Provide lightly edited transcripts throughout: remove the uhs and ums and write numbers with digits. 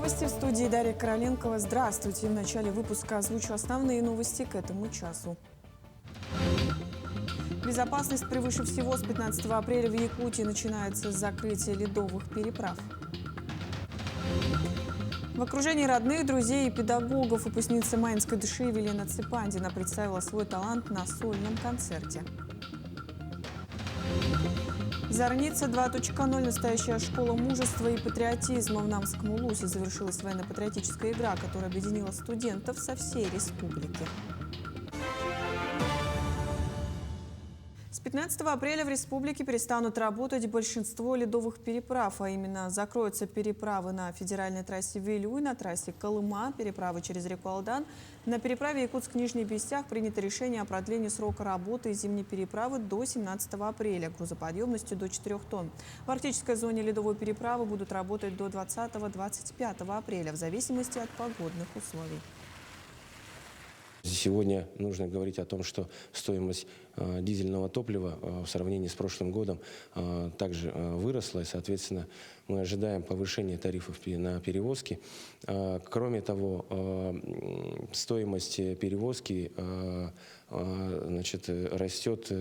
Новости в студии Дарья Короленкова. Здравствуйте. В начале выпуска озвучу основные новости к этому часу. Безопасность превыше всего. С 15 апреля в Якутии начинается закрытие ледовых переправ. В окружении родных, друзей и педагогов выпускница Маинской души Елена Цепандина представила свой талант на сольном концерте. Зорница 2.0. Настоящая школа мужества и патриотизма в Намском Улусе. Завершилась военно-патриотическая игра, которая объединила студентов со всей республики. С 15 апреля в республике перестанут работать большинство ледовых переправ, а именно закроются переправы на федеральной трассе Вилюй, на трассе Колыма, переправы через реку Алдан. На переправе Якутск-Нижний Бестях принято решение о продлении срока работы зимней переправы до 17 апреля грузоподъемностью до 4 тонн. В арктической зоне ледовой переправы будут работать до 20-25 апреля в зависимости от погодных условий. Сегодня нужно говорить о том, что стоимость дизельного топлива в сравнении с прошлым годом также выросла, и, соответственно, мы ожидаем повышения тарифов на перевозки. Кроме того, стоимость перевозки растет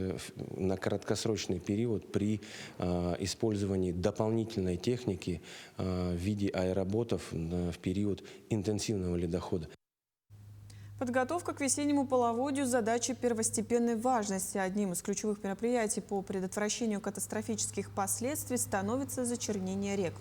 на краткосрочный период при использовании дополнительной техники в виде аэроботов в период интенсивного ледохода. Подготовка к весеннему половодью – задача первостепенной важности. Одним из ключевых мероприятий по предотвращению катастрофических последствий становится зачернение рек.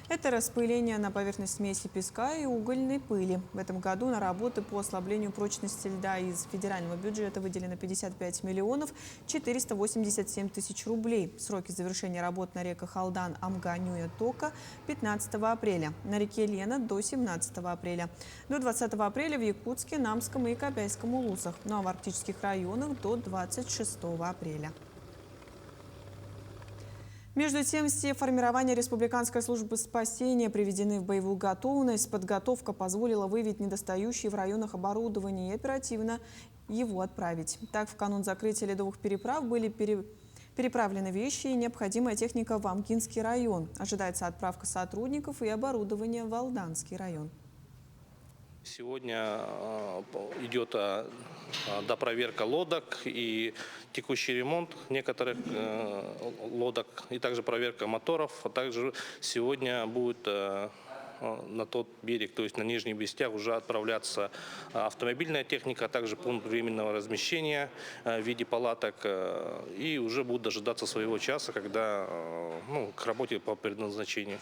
Это распыление на поверхность смеси песка и угольной пыли. В этом году на работы по ослаблению прочности льда из федерального бюджета выделено 55 миллионов 487 тысяч рублей. Сроки завершения работ на реках Алдан, Амга, Нюя, Тока – 15 апреля. На реке Лена – до 17 апреля. До 20 апреля в Якутске, Намском и Копяйском улусах. Ну а в арктических районах – до 26 апреля. Между тем, все формирования Республиканской службы спасения приведены в боевую готовность. Подготовка позволила выявить недостающие в районах оборудования и оперативно его отправить. Так, в канун закрытия ледовых переправ были переправлены вещи и необходимая техника в Амкинский район. Ожидается отправка сотрудников и оборудования в Алданский район. Сегодня идет допроверка лодок и текущий ремонт некоторых лодок, и также проверка моторов. А также сегодня будет на тот берег, то есть на Нижний Бестях, уже отправляться автомобильная техника, а также пункт временного размещения в виде палаток. И уже будут дожидаться своего часа, когда к работе по предназначению.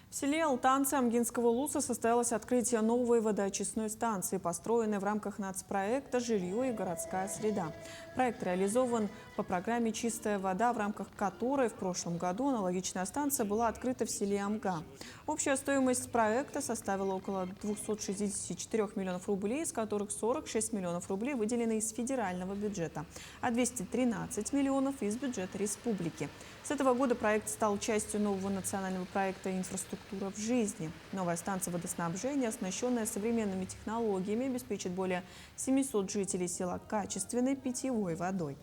В селе Алтанцы Амгинского улуса состоялось открытие новой водоочистной станции, построенной в рамках нацпроекта «Жилье и городская среда». Проект реализован по программе «Чистая вода», в рамках которой в прошлом году аналогичная станция была открыта в селе Амга. Общая стоимость проекта составила около 264 миллионов рублей, из которых 46 миллионов рублей выделены из федерального бюджета, а 213 миллионов из бюджета республики. С этого года проект стал частью нового национального проекта «Инфраструктура в жизни». Новая станция водоснабжения, оснащенная современными технологиями, обеспечит более 700 жителей села качественной питьевой водой.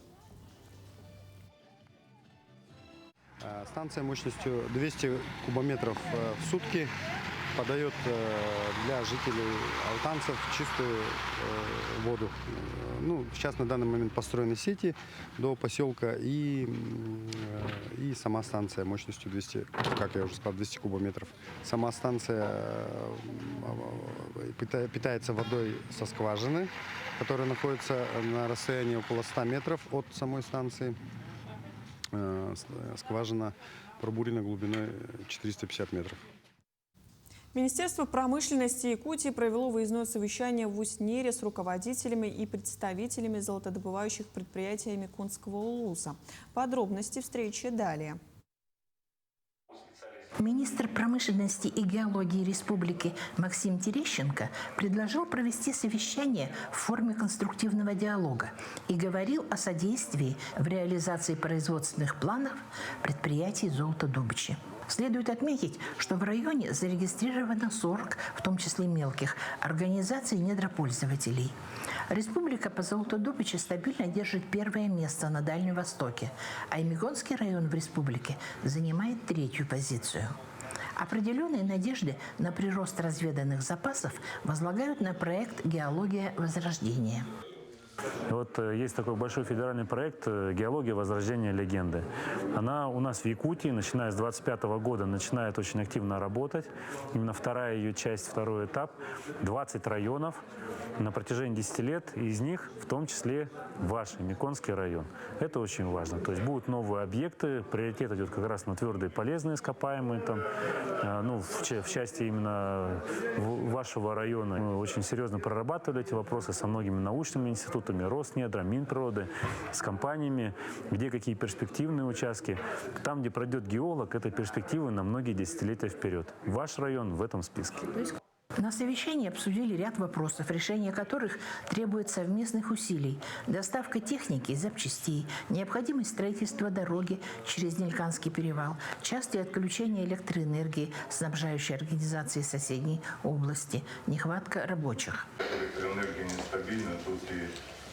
Станция мощностью 200 кубометров в сутки подает для жителей алтанцев чистую воду. Сейчас на данный момент построены сети до поселка и сама станция мощностью 200, как я уже сказал, 200 кубометров. Сама станция питается водой со скважины, которая находится на расстоянии около 100 метров от самой станции. Скважина пробурена глубиной 450 метров. Министерство промышленности Якутии провело выездное совещание в Уснере с руководителями и представителями золотодобывающих предприятий Амикунского улуса. Подробности встречи далее. Министр промышленности и геологии республики Максим Терещенко предложил провести совещание в форме конструктивного диалога и говорил о содействии в реализации производственных планов предприятий золотодобычи. Следует отметить, что в районе зарегистрировано 40, в том числе мелких, организаций недропользователей. Республика по золотодобыче стабильно держит первое место на Дальнем Востоке, а Эмигонский район в республике занимает 3-ю позицию. Определенные надежды на прирост разведанных запасов возлагают на проект «Геология Возрождения». Вот есть такой большой федеральный проект «Геология возрождения легенды». Она у нас в Якутии, начиная с 2025 года, начинает очень активно работать. Именно вторая ее часть, второй этап. 20 районов на протяжении 10 лет, и из них в том числе ваш Миконский район. Это очень важно. То есть будут новые объекты, приоритет идет как раз на твердые полезные ископаемые, там, ну, в части именно вашего района. Мы очень серьезно прорабатывали эти вопросы со многими научными институтами, Роснедра, Минприроды, с компаниями, где какие перспективные участки. Там, где пройдет геолог, это перспективы на многие десятилетия вперед. Ваш район в этом списке. На совещании обсудили ряд вопросов, решение которых требует совместных усилий. Доставка техники и запчастей, необходимость строительства дороги через Нельканский перевал, частые отключения электроэнергии, снабжающей организации соседней области, нехватка рабочих. Электроэнергия нестабильна, тут и,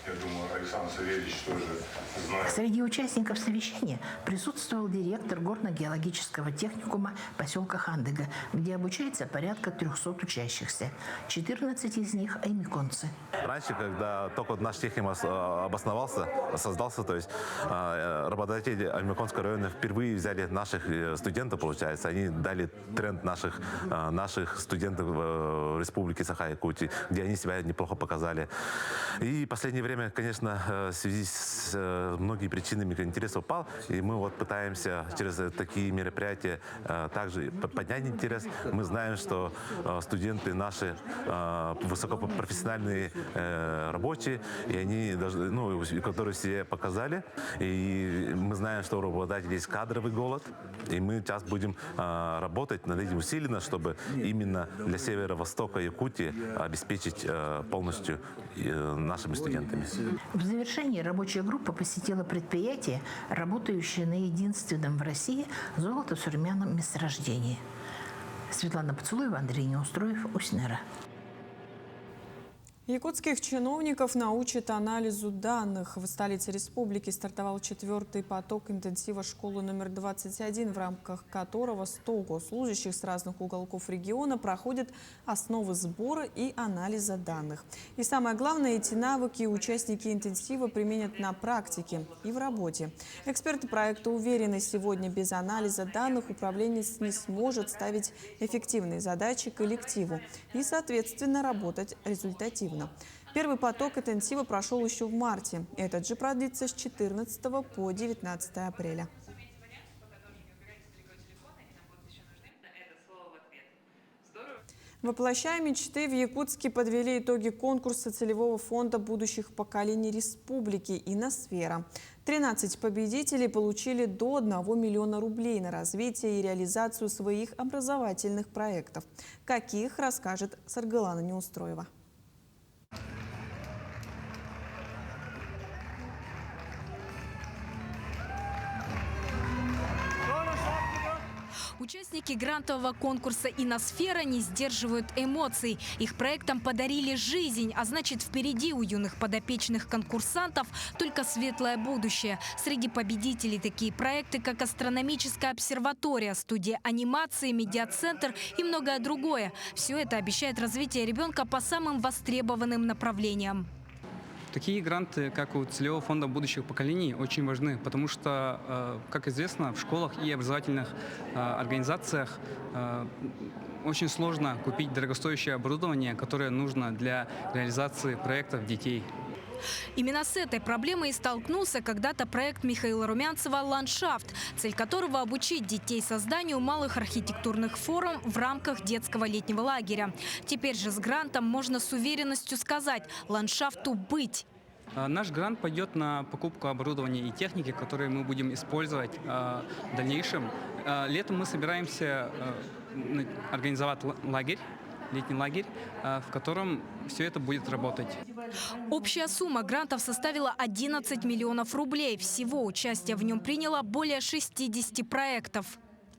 я думаю, Александр Савельевич тоже знает. Среди участников совещания присутствовал директор горно-геологического техникума поселка Хандыга, где обучается порядка 300 учащихся. 14 из них – аймиконцы. Раньше, когда только наш техникум обосновался, создался, то есть работодатели Аймиконского района впервые взяли наших студентов, получается. Они дали тренд наших студентов в Республике Саха-Якутия, где они себя неплохо показали. И в последнее время, конечно, в связи с многими причинами интерес упал, и мы вот пытаемся через такие мероприятия также поднять интерес. Мы знаем, что студенты наши высокопрофессиональные рабочие, и они даже, ну, которые все показали. И мы знаем, что у работодателей есть кадровый голод, и мы сейчас будем работать над этим усиленно, чтобы именно для северо-востока Якутии обеспечить полностью нашими студентами. В завершении рабочая группа посетила предприятие, работающее на единственном в России золото-сурьмяном месторождении. Светлана Поцелуева, Андрей Неустроев, Уснера. Якутских чиновников научат анализу данных. В столице республики стартовал 4-й поток интенсива школы номер 21, в рамках которого 100 госслужащих с разных уголков региона проходят основы сбора и анализа данных. И самое главное, эти навыки участники интенсива применят на практике и в работе. Эксперты проекта уверены, сегодня без анализа данных управленец не сможет ставить эффективные задачи коллективу и, соответственно, работать результативно. Первый поток интенсива прошел еще в марте. Этот же продлится с 14 по 19 апреля. Воплощая мечты, в Якутске подвели итоги конкурса целевого фонда будущих поколений республики «Иносфера». 13 победителей получили до 1 миллиона рублей на развитие и реализацию своих образовательных проектов. Каких, расскажет Саргалана Неустроева. Участники грантового конкурса «Иносфера» не сдерживают эмоций. Их проектам подарили жизнь, а значит, впереди у юных подопечных конкурсантов только светлое будущее. Среди победителей такие проекты, как астрономическая обсерватория, студия анимации, медиацентр и многое другое. Все это обещает развитие ребенка по самым востребованным направлениям. Такие гранты, как у целевого фонда будущих поколений, очень важны, потому что, как известно, в школах и образовательных организациях очень сложно купить дорогостоящее оборудование, которое нужно для реализации проектов детей. Именно с этой проблемой и столкнулся когда-то проект Михаила Румянцева «Ландшафт», цель которого – обучить детей созданию малых архитектурных форм в рамках детского летнего лагеря. Теперь же с грантом можно с уверенностью сказать – ландшафту быть. Наш грант пойдет на покупку оборудования и техники, которые мы будем использовать в дальнейшем. Летом мы собираемся организовать лагерь, летний лагерь, в котором все это будет работать. Общая сумма грантов составила 11 миллионов рублей. Всего участие в нем приняло более 60 проектов.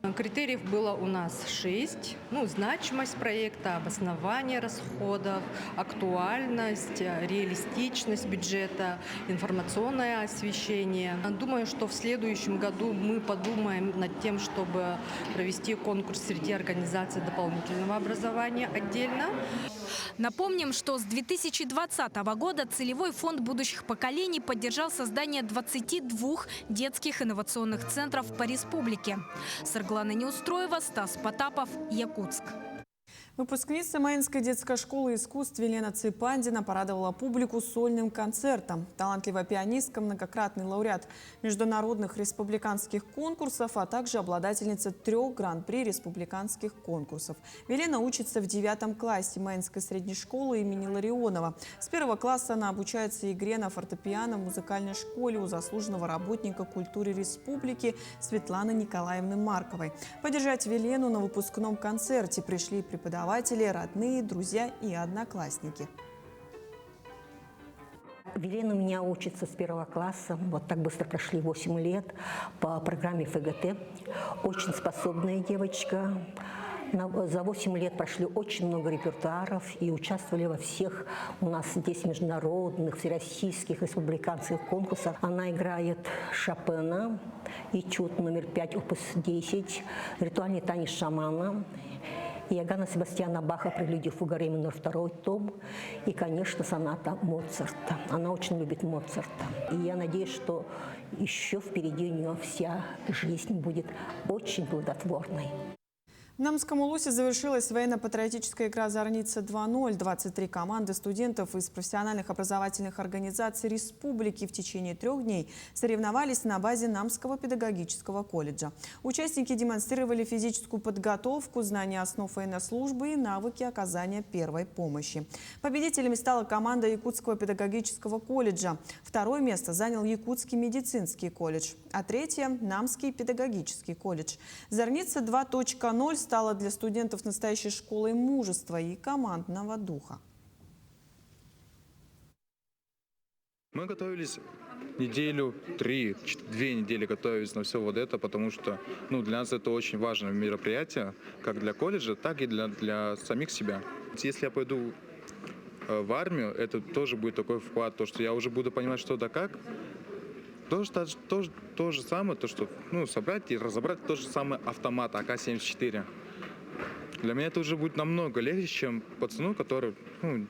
Критериев было у нас 6. Значимость проекта, обоснование расходов, актуальность, реалистичность бюджета, информационное освещение. Думаю, что в следующем году мы подумаем над тем, чтобы провести конкурс среди организаций дополнительного образования отдельно. Напомним, что с 2020 года целевой фонд будущих поколений поддержал создание 22 детских инновационных центров по республике. Сарглана Неустроева, Стас Потапов, Якутск. Выпускница Маинской детской школы искусств Елена Ципандина порадовала публику сольным концертом. Талантливая пианистка, многократный лауреат международных республиканских конкурсов, а также обладательница 3 гран-при республиканских конкурсов. Елена учится в 9 классе Маинской средней школы имени Ларионова. С 1 класса она обучается игре на фортепиано в музыкальной школе у заслуженного работника культуры республики Светланы Николаевны Марковой. Поддержать Елену на выпускном концерте пришли преподаватели, родные, друзья и одноклассники. Елена у меня учится с 1 класса. Вот так быстро прошли 8 лет по программе ФГТ. Очень способная девочка. За 8 лет прошли очень много репертуаров и участвовали во всех у нас здесь международных, всероссийских, республиканских конкурсах. Она играет Шопена, этюд номер 5, опус 10, ритуальный танец шамана, Иоганна Себастьяна Баха «Прелюдия фуга ре минор», 2 том, и, конечно, соната Моцарта. Она очень любит Моцарта. И я надеюсь, что еще впереди у нее вся жизнь будет очень плодотворной. В Намском Улусе завершилась военно-патриотическая игра «Зорница-2.0». 23 команды студентов из профессиональных образовательных организаций республики в течение 3 дней соревновались на базе Намского педагогического колледжа. Участники демонстрировали физическую подготовку, знания основ военнослужбы и навыки оказания первой помощи. Победителями стала команда Якутского педагогического колледжа. 2 место занял Якутский медицинский колледж, а 3 – Намский педагогический колледж. «Зорница 2.0» стала для студентов настоящей школой мужества и командного духа. Мы готовились неделю, 2 недели готовились на все вот это, потому что для нас это очень важное мероприятие, как для колледжа, так и для самих себя. Если я пойду в армию, это тоже будет такой вклад, то, что я уже буду понимать, что да как. То же самое, то, что собрать и разобрать тот же самый автомат АК-74. Для меня это уже будет намного легче, чем пацану, который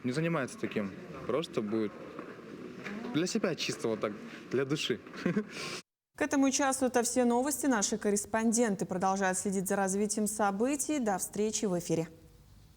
не занимается таким. Просто будет для себя чисто вот так, для души. К этому часу это все новости. Наши корреспонденты продолжают следить за развитием событий. До встречи в эфире.